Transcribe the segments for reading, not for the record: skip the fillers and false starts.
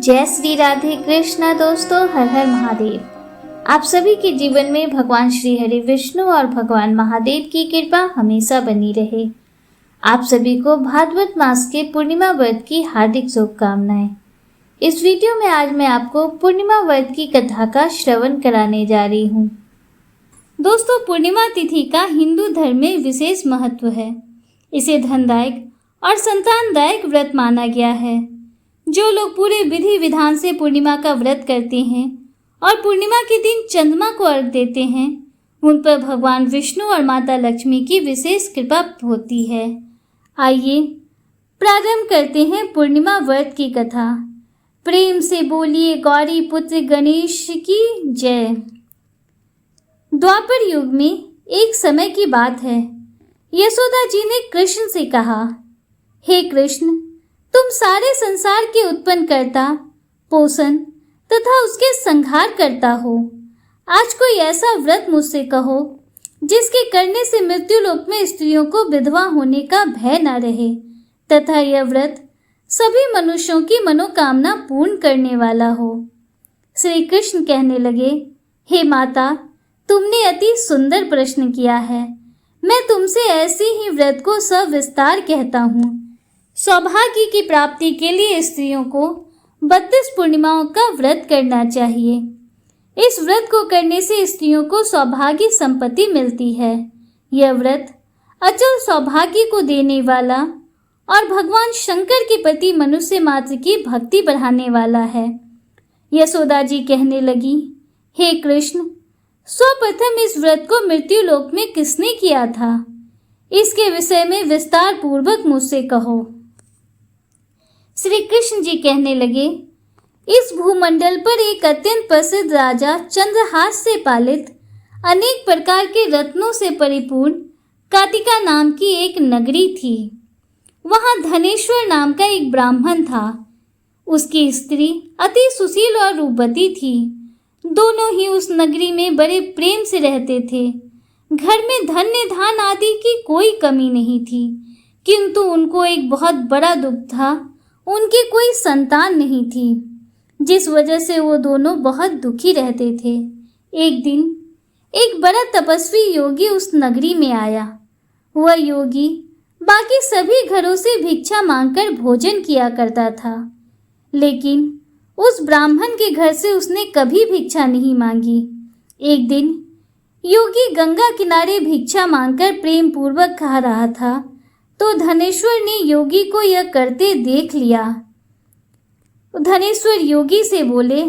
जय श्री राधे कृष्णा। दोस्तों, हर हर महादेव। आप सभी के जीवन में भगवान श्री हरि विष्णु और भगवान महादेव की कृपा हमेशा बनी रहे। आप सभी को भाद्रपद मास के पूर्णिमा व्रत की हार्दिक शुभकामनाएं। इस वीडियो में आज मैं आपको पूर्णिमा व्रत की कथा का श्रवण कराने जा रही हूँ। दोस्तों, पूर्णिमा तिथि का हिंदू धर्म में विशेष महत्व है। इसे धनदायक और संतानदायक व्रत माना गया है। जो लोग पूरे विधि विधान से पूर्णिमा का व्रत करते हैं और पूर्णिमा के दिन चंद्रमा को अर्घ देते हैं, उन पर भगवान विष्णु और माता लक्ष्मी की विशेष कृपा होती है। आइए प्रारंभ करते हैं पूर्णिमा व्रत की कथा। प्रेम से बोलिए गौरी पुत्र गणेश की जय। द्वापर युग में एक समय की बात है। यशोदा जी ने कृष्ण से कहा, हे कृष्ण, तुम सारे संसार के उत्पन्न करता, पोषण तथा उसके संहार करता हो। आज कोई ऐसा व्रत मुझसे कहो जिसके करने से मृत्यु लोक में स्त्रियों को विधवा होने का भय न रहे तथा यह व्रत सभी मनुष्यों की मनोकामना पूर्ण करने वाला हो। श्री कृष्ण कहने लगे, हे माता, तुमने अति सुंदर प्रश्न किया है। मैं तुमसे ऐसे ही व्रत को सविस्तार कहता हूँ। सौभाग्य की प्राप्ति के लिए स्त्रियों को 32 पूर्णिमाओं का व्रत करना चाहिए। इस व्रत को करने से स्त्रियों को सौभाग्य संपत्ति मिलती है। यह व्रत अचल सौभाग्य को देने वाला और भगवान शंकर के प्रति मनुष्य मात्र की भक्ति बढ़ाने वाला है। यशोदा जी कहने लगी, हे कृष्ण, सर्वप्रथम इस व्रत को मृत्यु लोक में किसने किया था? इसके विषय में विस्तार पूर्वक मुझसे कहो। श्री कृष्ण जी कहने लगे, इस भूमंडल पर एक अत्यंत प्रसिद्ध राजा चंद्रहास से पालित अनेक प्रकार के रत्नों से परिपूर्ण काटिका नाम की एक नगरी थी। वहां धनेश्वर नाम का एक ब्राह्मण था। उसकी स्त्री अति सुशील और रूपवती थी। दोनों ही उस नगरी में बड़े प्रेम से रहते थे। घर में धन्य धान आदि की कोई कमी नहीं थी, किंतु उनको एक बहुत बड़ा दुख था। उनकी कोई संतान नहीं थी, जिस वजह से वो दोनों बहुत दुखी रहते थे। एक दिन एक बड़ा तपस्वी योगी उस नगरी में आया। वह योगी बाकी सभी घरों से भिक्षा मांगकर भोजन किया करता था, लेकिन उस ब्राह्मण के घर से उसने कभी भिक्षा नहीं मांगी। एक दिन योगी गंगा किनारे भिक्षा मांगकर प्रेम पूर्वक खा रहा था, तो धनेश्वर ने योगी को यह करते देख लिया। धनेश्वर योगी से बोले,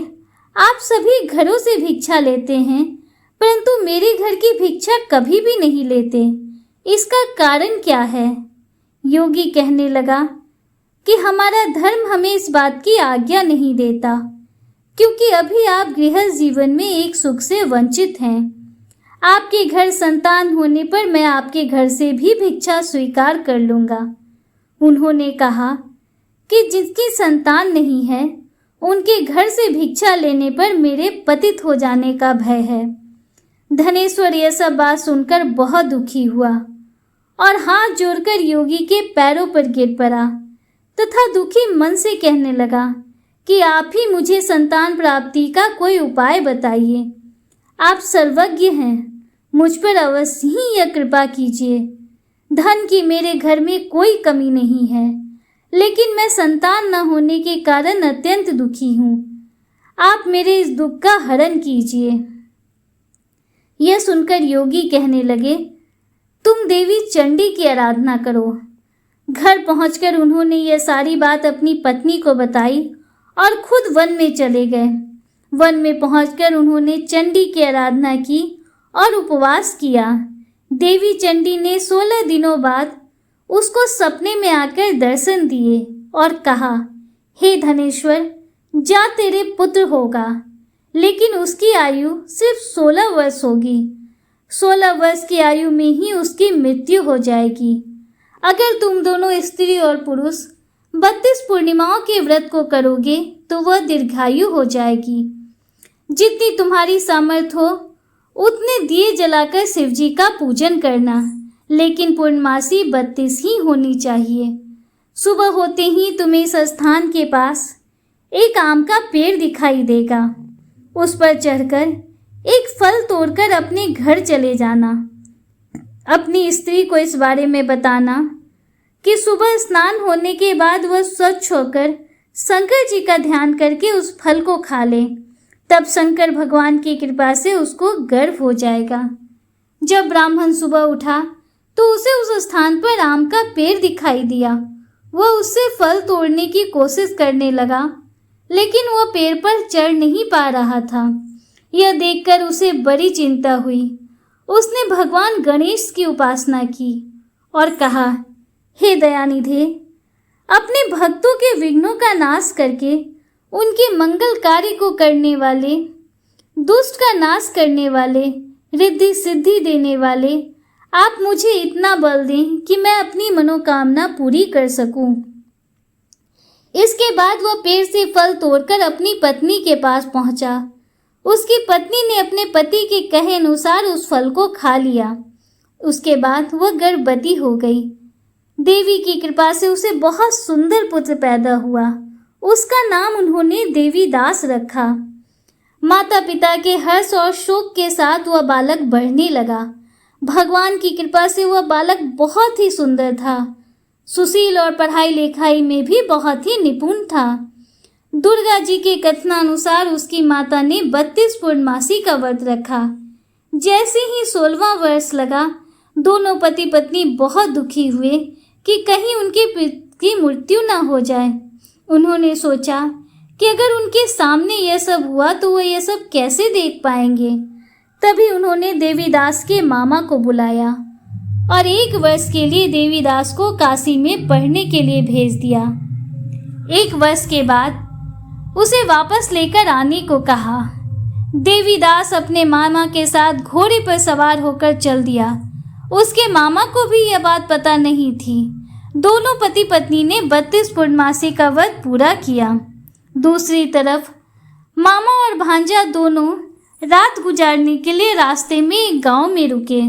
आप सभी घरों से भिक्षा लेते हैं, परंतु मेरे घर की भिक्षा कभी भी नहीं लेते। इसका कारण क्या है? योगी कहने लगा कि हमारा धर्म हमें इस बात की आज्ञा नहीं देता, क्योंकि अभी आप गृहस्थ जीवन में एक सुख से वंचित हैं। आपके घर संतान होने पर मैं आपके घर से भी भिक्षा स्वीकार कर लूँगा। उन्होंने कहा कि जिसकी संतान नहीं है, उनके घर से भिक्षा लेने पर मेरे पतित हो जाने का भय है। धनेश्वर यह सब बात सुनकर बहुत दुखी हुआ और हाथ जोड़कर योगी के पैरों पर गिर पड़ा तथा दुखी मन से कहने लगा कि आप ही मुझे संतान प्राप्ति का कोई उपाय बताइए। आप सर्वज्ञ हैं, मुझ पर अवश्य ही यह कृपा कीजिए। धन की मेरे घर में कोई कमी नहीं है, लेकिन मैं संतान न होने के कारण अत्यंत दुखी हूँ। आप मेरे इस दुख का हरण कीजिए। यह सुनकर योगी कहने लगे, तुम देवी चंडी की आराधना करो। घर पहुंचकर उन्होंने यह सारी बात अपनी पत्नी को बताई और खुद वन में चले गए। वन में पहुंचकर उन्होंने चंडी की आराधना की और उपवास किया। देवी चंडी ने 16 दिनों बाद उसको सपने में आकर दर्शन दिए और कहा, हे धनेश्वर, जा तेरे पुत्र होगा, लेकिन उसकी आयु सिर्फ 16 वर्ष होगी। 16 वर्ष की आयु में ही उसकी मृत्यु हो जाएगी। अगर तुम दोनों स्त्री और पुरुष 32 पूर्णिमाओं के व्रत को करोगे तो वह दीर्घायु हो जाएगी। जितनी तुम्हारी सामर्थ्य हो उतने दिए जलाकर शिवजी का पूजन करना, लेकिन पूर्णमासी 32 ही होनी चाहिए। सुबह होते ही तुम्हें इस स्थान के पास एक आम का पेड़ दिखाई देगा। उस पर चढ़कर एक फल तोड़कर अपने घर चले जाना। अपनी स्त्री को इस बारे में बताना कि सुबह स्नान होने के बाद वह स्वच्छ होकर शंकर जी का ध्यान करके उस फल को खा ले। तब शंकर भगवान की कृपा से उसको गर्भ हो जाएगा। जब ब्राह्मण सुबह उठा तो उसे उस स्थान पर आम का पेड़ दिखाई दिया। वह उससे फल तोड़ने की कोशिश करने लगा, लेकिन वह पेड़ पर चढ़ नहीं पा रहा था। यह देखकर उसे बड़ी चिंता हुई। उसने भगवान गणेश की उपासना की और कहा, हे दयानिधे, अपने भक्तों के विघ्नों का नाश करके उनके मंगल कार्य को करने वाले, दुष्ट का नाश करने वाले, रिद्धि सिद्धि देने वाले, आप मुझे इतना बल दें कि मैं अपनी मनोकामना पूरी कर सकूं। इसके बाद वह पेड़ से फल तोड़कर अपनी पत्नी के पास पहुंचा। उसकी पत्नी ने अपने पति के कहे अनुसार उस फल को खा लिया। उसके बाद वह गर्भवती हो गई। देवी की कृपा से उसे बहुत सुंदर पुत्र पैदा हुआ। उसका नाम उन्होंने देवीदास रखा। माता पिता के हर्ष और शोक के साथ वह बालक बढ़ने लगा। भगवान की कृपा से वह बालक बहुत ही सुंदर था, सुशील और पढ़ाई लिखाई में भी बहुत ही निपुण था। दुर्गा जी के कथनानुसार उसकी माता ने 32 पूर्णमासी का व्रत रखा। जैसे ही 16वां वर्ष लगा, दोनों पति पत्नी बहुत दुखी हुए कि कहीं उनके पिता की मृत्यु न हो जाए। उन्होंने सोचा कि अगर उनके सामने यह सब हुआ तो वह यह सब कैसे देख पाएंगे। तभी उन्होंने देवीदास के मामा को बुलाया और 1 वर्ष के लिए देवीदास को काशी में पढ़ने के लिए भेज दिया। 1 वर्ष के बाद उसे वापस लेकर आने को कहा। देवीदास अपने मामा के साथ घोड़े पर सवार होकर चल दिया। उसके मामा को भी यह बात पता नहीं थी। दोनों पति पत्नी ने 32 पूर्णमासी का व्रत पूरा किया। दूसरी तरफ मामा और भांजा दोनों रात गुजारने के लिए रास्ते में एक गांव में रुके।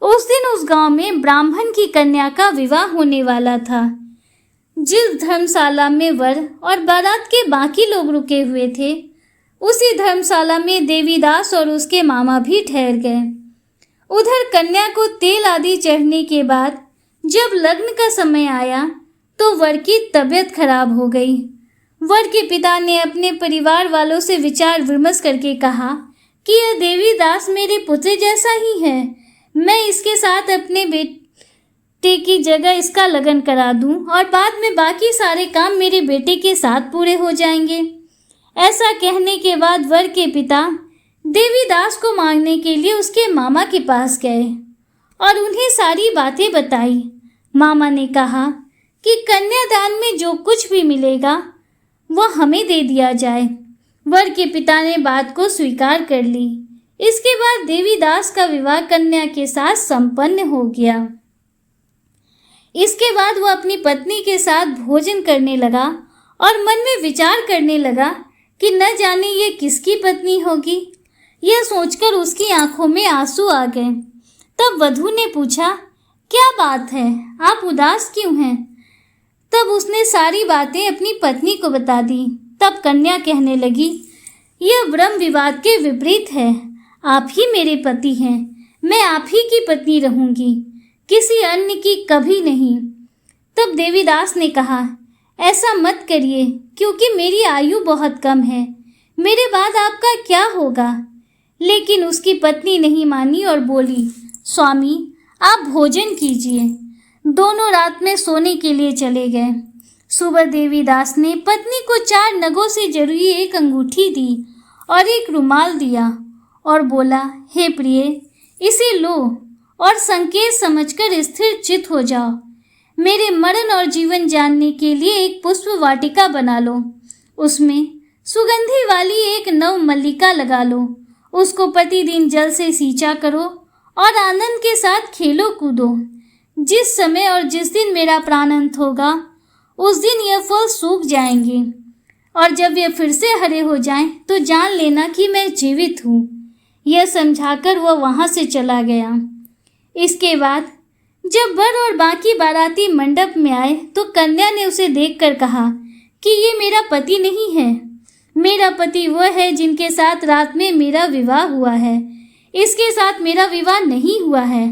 उस दिन उस गांव में ब्राह्मण की कन्या का विवाह होने वाला था। जिस धर्मशाला में वर और बारात के बाकी लोग रुके हुए थे, उसी धर्मशाला में देवीदास और उसके मामा भी ठहर गए। उधर कन्या को तेल आदि चढ़ने के बाद जब लग्न का समय आया तो वर की तबीयत खराब हो गई। वर के पिता ने अपने परिवार वालों से विचार विमर्श करके कहा कि यह देवीदास मेरे पुत्र जैसा ही है। मैं इसके साथ अपने बेटे की जगह इसका लगन करा दूं और बाद में बाकी सारे काम मेरे बेटे के साथ पूरे हो जाएंगे। ऐसा कहने के बाद वर के पिता देवीदास को मांगने के लिए उसके मामा के पास गए और उन्हें सारी बातें बताई। मामा ने कहा कि कन्यादान में जो कुछ भी मिलेगा वह हमें दे दिया जाए। वर के पिता ने बात को स्वीकार कर ली। इसके बाद देवीदास का विवाह कन्या के साथ संपन्न हो गया। इसके बाद वह अपनी पत्नी के साथ भोजन करने लगा और मन में विचार करने लगा कि न जाने ये किसकी पत्नी होगी। यह सोचकर उसकी आंखों में आंसू आ गए। तब वधू ने पूछा, क्या बात है, आप उदास क्यों हैं? तब उसने सारी बातें अपनी पत्नी को बता दी। तब कन्या कहने लगी, यह ब्रह्म विवाद के विपरीत है। आप ही मेरे पति हैं, मैं आप ही की पत्नी रहूंगी, किसी अन्य की कभी नहीं। तब देवीदास ने कहा, ऐसा मत करिए, क्योंकि मेरी आयु बहुत कम है, मेरे बाद आपका क्या होगा। लेकिन उसकी पत्नी नहीं मानी और बोली, स्वामी आप भोजन कीजिए। दोनों रात में सोने के लिए चले गए। सुबह देवीदास ने पत्नी को 4 नगों से जड़ी एक अंगूठी दी और एक रुमाल दिया और बोला, हे प्रिय, इसे लो और संकेत समझकर स्थिर चित्त हो जाओ। मेरे मरण और जीवन जानने के लिए एक पुष्प वाटिका बना लो। उसमें सुगंधि वाली एक नव मल्लिका लगा लो। उसको प्रतिदिन जल से सींचा करो और आनंद के साथ खेलो कूदो। जिस समय और जिस दिन मेरा प्राणांत होगा उस दिन यह फल सूख जाएंगे और जब ये फिर से हरे हो जाएं तो जान लेना कि मैं जीवित हूँ। यह समझाकर वह वहाँ से चला गया। इसके बाद जब वर और बाकी बाराती मंडप में आए तो कन्या ने उसे देखकर कहा कि ये मेरा पति नहीं है। मेरा पति वह है जिनके साथ रात में मेरा विवाह हुआ है। इसके साथ मेरा विवाह नहीं हुआ है।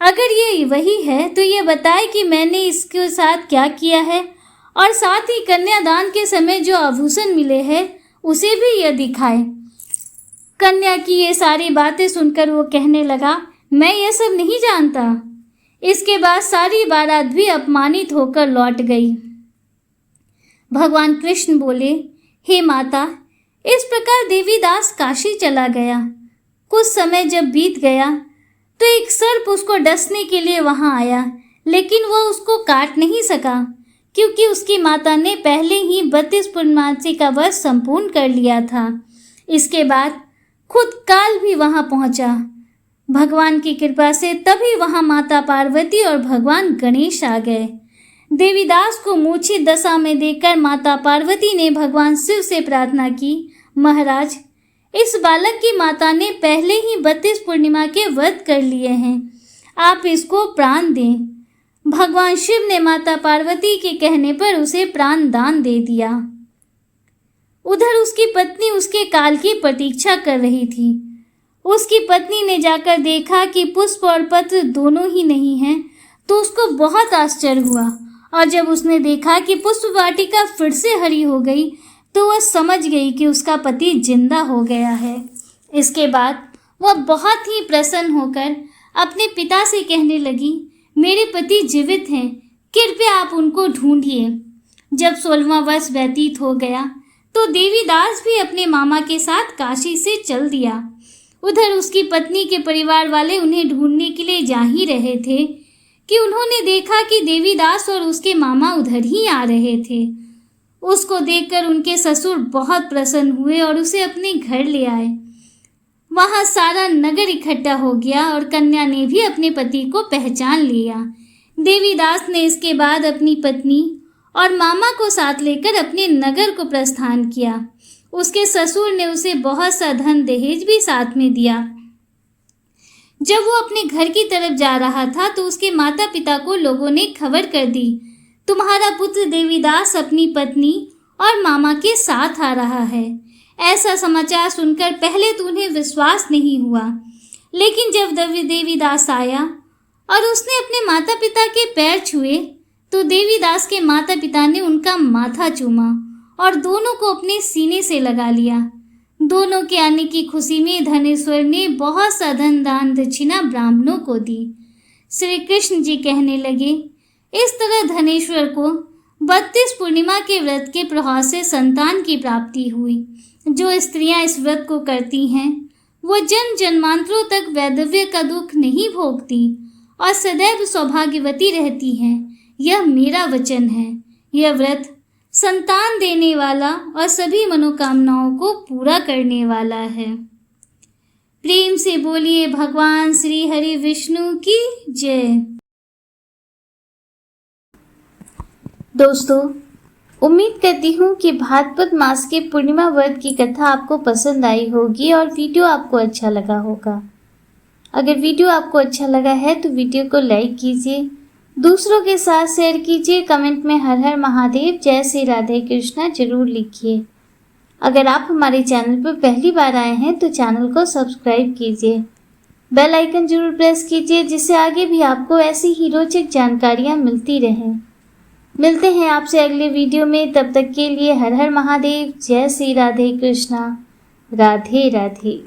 अगर ये वही है तो ये बताए कि मैंने इसके साथ क्या किया है, और साथ ही कन्यादान के समय जो आभूषण मिले हैं उसे भी यह दिखाए। कन्या की ये सारी बातें सुनकर वो कहने लगा, मैं ये सब नहीं जानता। इसके बाद सारी बारात भी अपमानित होकर लौट गई। भगवान कृष्ण बोले, हे माता, इस प्रकार देवीदास काशी चला गया। कुछ समय जब बीत गया तो एक सर्प उसको डसने के लिए वहां आया, लेकिन वह उसको काट नहीं सका क्योंकि उसकी माता ने पहले ही 32 पूर्णमासी का व्रत संपूर्ण कर लिया था। इसके बाद खुद काल भी वहां पहुंचा। भगवान की कृपा से तभी वहां माता पार्वती और भगवान गणेश आ गए। देवीदास को मूर्छित दशा में देखकर माता पार्वती ने भगवान शिव से प्रार्थना की, महाराज, इस बालक की माता ने पहले ही 32 पूर्णिमा के व्रत कर लिए हैं, आप इसको प्राण दें। भगवान शिव ने माता पार्वती के कहने पर उसे प्राण दान दे दिया। उधर उसकी पत्नी उसके काल की प्रतीक्षा कर रही थी। उसकी पत्नी ने जाकर देखा कि पुष्प और पत्र दोनों ही नहीं हैं, तो उसको बहुत आश्चर्य हुआ, और जब उसने देखा कि पुष्प वाटिका फिर से हरी हो गई तो वह समझ गई कि उसका पति जिंदा हो गया है। इसके बाद वह बहुत ही प्रसन्न होकर अपने पिता से कहने लगी, मेरे पति जीवित हैं, कृपया आप उनको ढूंढिए। जब 16वां वर्ष व्यतीत हो गया तो देवीदास भी अपने मामा के साथ काशी से चल दिया। उधर उसकी पत्नी के परिवार वाले उन्हें ढूंढने के लिए जा ही रहे थे कि उन्होंने देखा कि देवीदास और उसके मामा उधर ही आ रहे थे। उसको देखकर उनके ससुर बहुत प्रसन्न हुए और उसे अपने घर ले आए। वहां सारा नगर इकट्ठा हो गया और कन्या ने भी अपने पति को पहचान लिया। देवीदास ने इसके बाद अपनी पत्नी और मामा को साथ लेकर अपने नगर को प्रस्थान किया। उसके ससुर ने उसे बहुत सा धन दहेज भी साथ में दिया। जब वो अपने घर की तरफ जा रहा था तो उसके माता पिता को लोगों ने खबर कर दी, तुम्हारा पुत्र देवीदास अपनी पत्नी और मामा के साथ आ रहा है। ऐसा समाचार सुनकर पहले तो उन्हें विश्वास नहीं हुआ, लेकिन जब देवीदास आया और उसने अपने माता पिता के पैर छुए तो देवीदास के माता पिता ने उनका माथा चूमा और दोनों को अपने सीने से लगा लिया। दोनों के आने की खुशी में धनेश्वर ने बहुत सा धन दान दक्षिणा ब्राह्मणों को दी। श्री कृष्ण जी कहने लगे, इस तरह धनेश्वर को 32 पूर्णिमा के व्रत के प्रभाव से संतान की प्राप्ति हुई। जो स्त्रियां इस व्रत को करती हैं वो जन्म जन्मांतरों तक वैधव्य का दुख नहीं भोगती और सदैव सौभाग्यवती रहती हैं। यह मेरा वचन है। यह व्रत संतान देने वाला और सभी मनोकामनाओं को पूरा करने वाला है। प्रेम से बोलिए भगवान श्री हरि विष्णु की जय। दोस्तों, उम्मीद करती हूँ कि भाद्रपद मास के पूर्णिमा व्रत की कथा आपको पसंद आई होगी और वीडियो आपको अच्छा लगा होगा। अगर वीडियो आपको अच्छा लगा है तो वीडियो को लाइक कीजिए, दूसरों के साथ शेयर कीजिए, कमेंट में हर हर महादेव, जय श्री राधे कृष्णा जरूर लिखिए। अगर आप हमारे चैनल पर पहली बार आए हैं तो चैनल को सब्सक्राइब कीजिए, बेल आइकन जरूर प्रेस कीजिए जिससे आगे भी आपको ऐसी ही रोचक जानकारियाँ मिलती रहें। मिलते हैं आपसे अगले वीडियो में, तब तक के लिए हर हर महादेव, जय श्री राधे कृष्णा, राधे राधे।